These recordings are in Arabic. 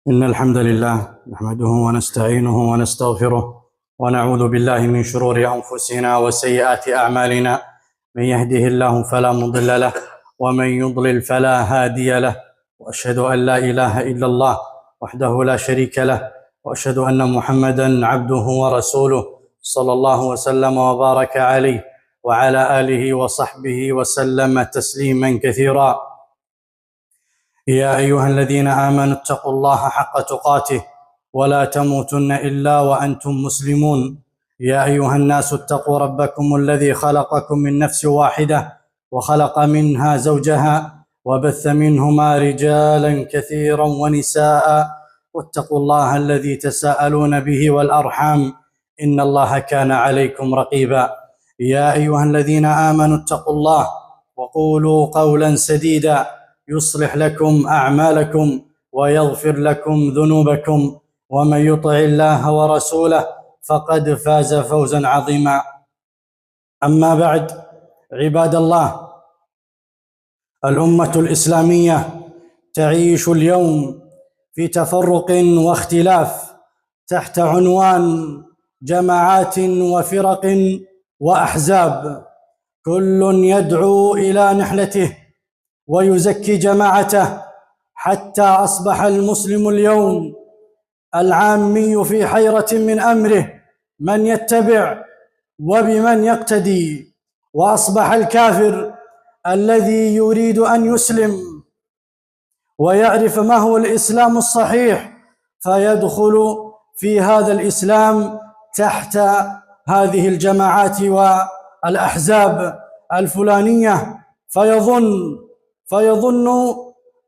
إن الحمد لله نحمده ونستعينه ونستغفره ونعوذ بالله من شرور أنفسنا وسيئات أعمالنا. من يهده الله فلا مضل له ومن يضلل فلا هادي له، وأشهد أن لا إله إلا الله وحده لا شريك له، وأشهد أن محمدًا عبده ورسوله صلى الله وسلم وبارك عليه وعلى آله وصحبه وسلم تسليمًا كثيرًا. يا أيها الذين آمنوا اتقوا الله حق تقاته ولا تموتن إلا وأنتم مسلمون. يا أيها الناس اتقوا ربكم الذي خلقكم من نفس واحدة وخلق منها زوجها وبث منهما رجالا كثيرا ونساء، واتقوا الله الذي تساءلون به والأرحام إن الله كان عليكم رقيبا. يا أيها الذين آمنوا اتقوا الله وقولوا قولا سديدا يصلح لكم أعمالكم ويغفر لكم ذنوبكم، ومن يطع الله ورسوله فقد فاز فوزا عظيما. أما بعد، عباد الله، الأمة الإسلامية تعيش اليوم في تفرق واختلاف تحت عنوان جماعات وفرق وأحزاب، كل يدعو إلى نحلته ويزكي جماعته، حتى أصبح المسلم اليوم العامي في حيرة من أمره من يتبع وبمن يقتدي، وأصبح الكافر الذي يريد أن يسلم ويعرف ما هو الإسلام الصحيح فيدخل في هذا الإسلام تحت هذه الجماعات والأحزاب الفلانية، فيظن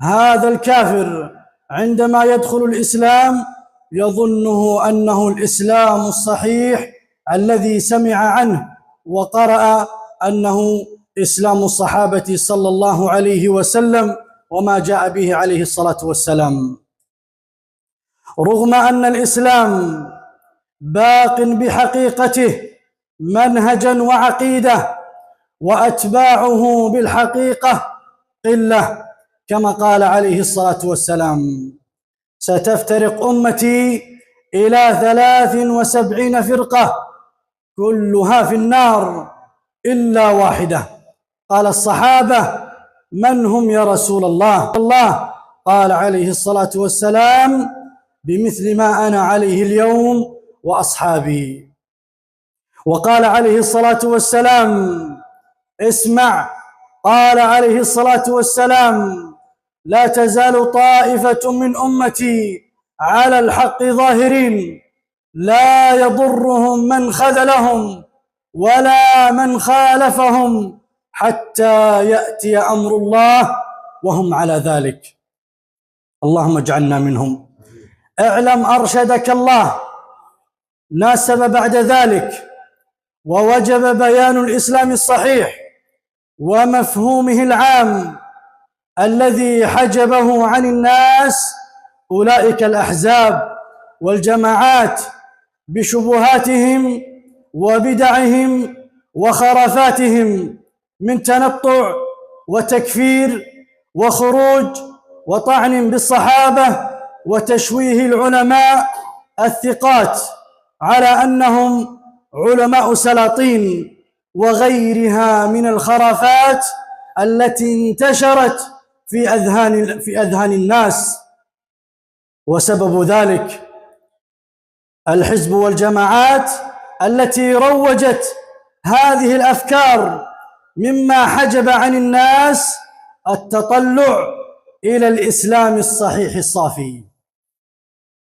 هذا الكافر عندما يدخل الإسلام يظنه أنه الإسلام الصحيح الذي سمع عنه وقرأ أنه إسلام الصحابة صلى الله عليه وسلم وما جاء به عليه الصلاة والسلام، رغم أن الإسلام باق بحقيقته منهجا وعقيدة، وأتباعه بالحقيقة قلة، كما قال عليه الصلاة والسلام: ستفترق أمتي إلى 73 فرقة كلها في النار إلا واحدة. قال الصحابة: من هم يا رسول الله؟ قال عليه الصلاة والسلام: بمثل ما أنا عليه اليوم وأصحابي. وقال عليه الصلاة والسلام: اسمع، قال عليه الصلاة والسلام: لا تزال طائفة من أمتي على الحق ظاهرين، لا يضرهم من خذلهم ولا من خالفهم حتى يأتي أمر الله وهم على ذلك. اللهم اجعلنا منهم. اعلم أرشدك الله، ناسب بعد ذلك ووجب بيان الإسلام الصحيح ومفهومه العام الذي حجبه عن الناس أولئك الأحزاب والجماعات بشبهاتهم وبدعهم وخرافاتهم من تنطع وتكفير وخروج وطعن بالصحابة وتشويه العلماء الثقات على أنهم علماء سلاطين وغيرها من الخرافات التي انتشرت في أذهان الناس. وسبب ذلك الحزب والجماعات التي روجت هذه الأفكار، مما حجب عن الناس التطلع إلى الإسلام الصحيح الصافي.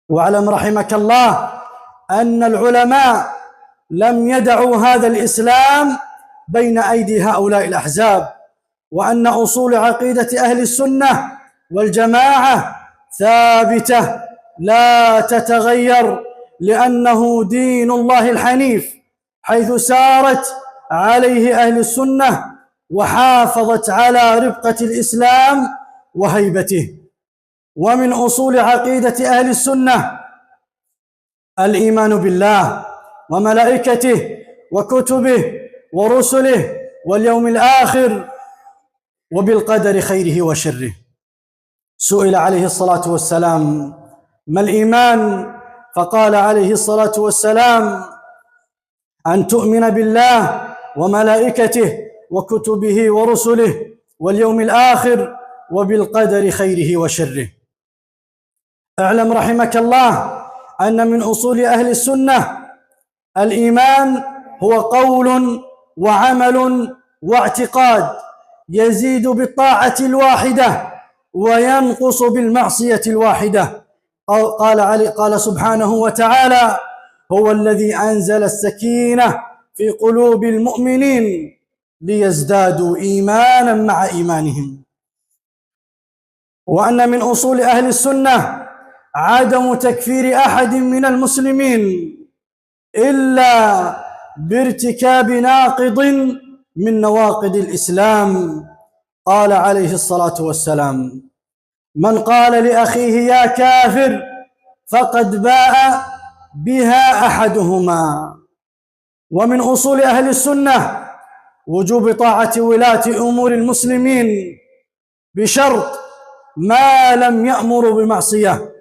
واعلم رحمك الله أن العلماء لم يدعوا هذا الإسلام بين أيدي هؤلاء الأحزاب، وأن أصول عقيدة أهل السنة والجماعة ثابتة لا تتغير، لأنه دين الله الحنيف، حيث سارت عليه أهل السنة وحافظت على ربقة الإسلام وهيبته. ومن أصول عقيدة أهل السنة الإيمان بالله وملائكته وكتبه ورسله واليوم الآخر وبالقدر خيره وشره. سئل عليه الصلاة والسلام ما الإيمان؟ فقال عليه الصلاة والسلام: أن تؤمن بالله وملائكته وكتبه ورسله واليوم الآخر وبالقدر خيره وشره. اعلم رحمك الله أن من أصول أهل السنة الإيمان هو قول وعمل واعتقاد يزيد بالطاعة الواحدة وينقص بالمعصية الواحدة. قال سبحانه وتعالى: هو الذي أنزل السكينة في قلوب المؤمنين ليزدادوا إيمانا مع إيمانهم. وأن من أصول أهل السنة عدم تكفير أحد من المسلمين إلا بارتكاب ناقض من نواقض الإسلام. قال عليه الصلاة والسلام: من قال لأخيه يا كافر فقد باء بها أحدهما. ومن أصول أهل السنة وجوب طاعة ولاة أمور المسلمين بشرط ما لم يأمروا بمعصية.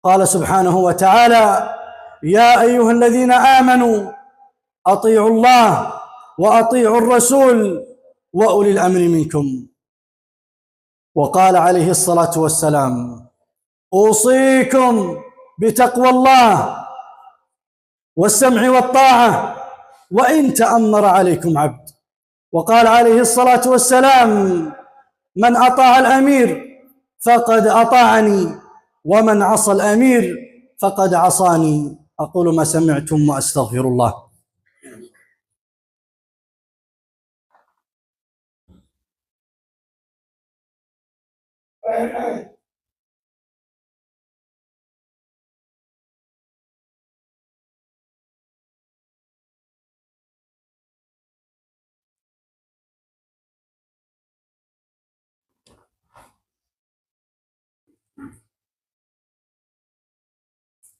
قال سبحانه وتعالى: يا أيها الذين آمنوا أطيعوا الله وأطيعوا الرسول وأولي الأمر منكم. وقال عليه الصلاة والسلام: أوصيكم بتقوى الله والسمع والطاعة وإن تأمر عليكم عبد. وقال عليه الصلاة والسلام: من أطاع الأمير فقد أطاعني ومن عصى الأمير فقد عصاني. أقول ما سمعتم وأستغفر الله.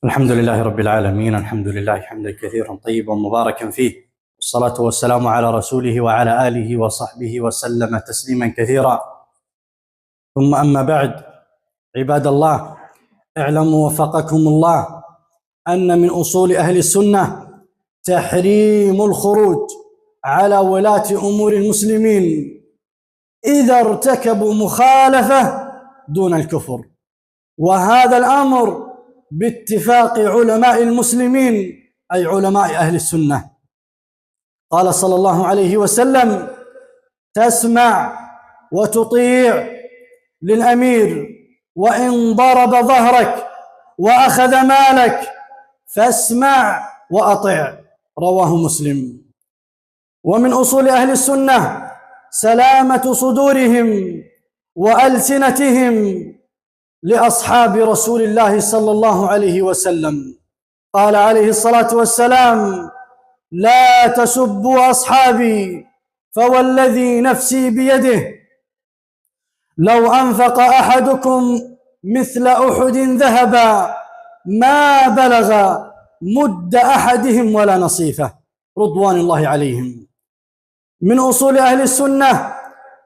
الحمد لله رب العالمين، الحمد لله حمدا كثيرا طيبا مباركا فيه، والصلاة والسلام على رسوله وعلى آله وصحبه وسلم تسليما كثيرا. ثم أما بعد، عباد الله، اعلموا وفقكم الله أن من أصول أهل السنة تحريم الخروج على ولاة أمور المسلمين إذا ارتكبوا مخالفة دون الكفر، وهذا الأمر باتفاق علماء المسلمين أي علماء أهل السنة. قال صلى الله عليه وسلم: تسمع وتطيع للأمير وإن ضرب ظهرك وأخذ مالك فاسمع وأطع. رواه مسلم. ومن أصول أهل السنة سلامة صدورهم وألسنتهم لأصحاب رسول الله صلى الله عليه وسلم. قال عليه الصلاة والسلام: لا تسبوا أصحابي فوالذي نفسي بيده لو أنفق أحدكم مثل أحد ذهبا ما بلغ مد أحدهم ولا نصيفه، رضوان الله عليهم. من أصول أهل السنة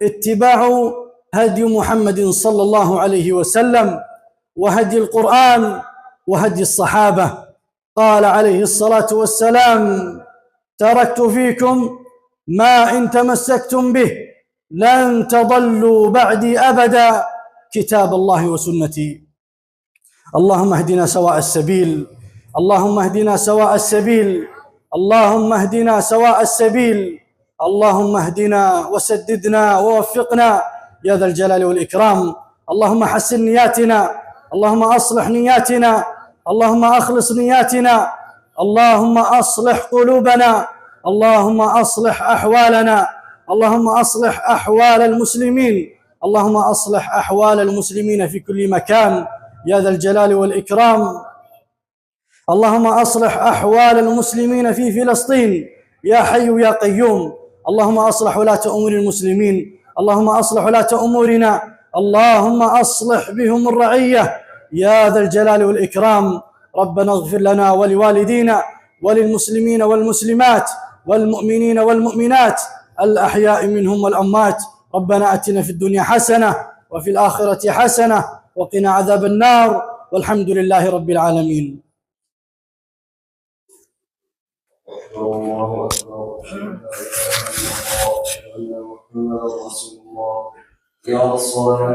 اتباع هدي محمد صلى الله عليه وسلم وهدي القرآن وهدي الصحابة. قال عليه الصلاة والسلام: تركت فيكم ما إن تمسكتم به لن تضلوا بعدي أبدا، كتاب الله وسنتي. اللهم اهدنا سواء السبيل، اللهم اهدنا سواء السبيل، اللهم اهدنا سواء السبيل، اللهم اهدنا وسددنا ووفقنا يا ذا الجلال والإكرام. اللهم حسن نياتنا، اللهم أصلح نياتنا، اللهم أخلص نياتنا، اللهم أصلح قلوبنا، اللهم أصلح أحوالنا، اللهم أصلح أحوال المسلمين، اللهم أصلح أحوال المسلمين في كل مكان يا ذا الجلال والإكرام. اللهم أصلح أحوال المسلمين في فلسطين يا حي يا قيوم. اللهم أصلح ولاة أمور المسلمين، اللهم أصلح ولاة أمورنا، اللهم أصلح بهم الرعية يا ذا الجلال والإكرام. ربنا اغفر لنا ولوالدينا وللمسلمين والمسلمات والمؤمنين والمؤمنات الأحياء منهم والأموات. ربنا أتنا في الدنيا حسنة وفي الآخرة حسنة وقنا عذاب النار. والحمد لله رب العالمين. الله أكبر. أشهد أن لا إله إلا الله، أشهد أن محمدا رسول الله. يا الصلاة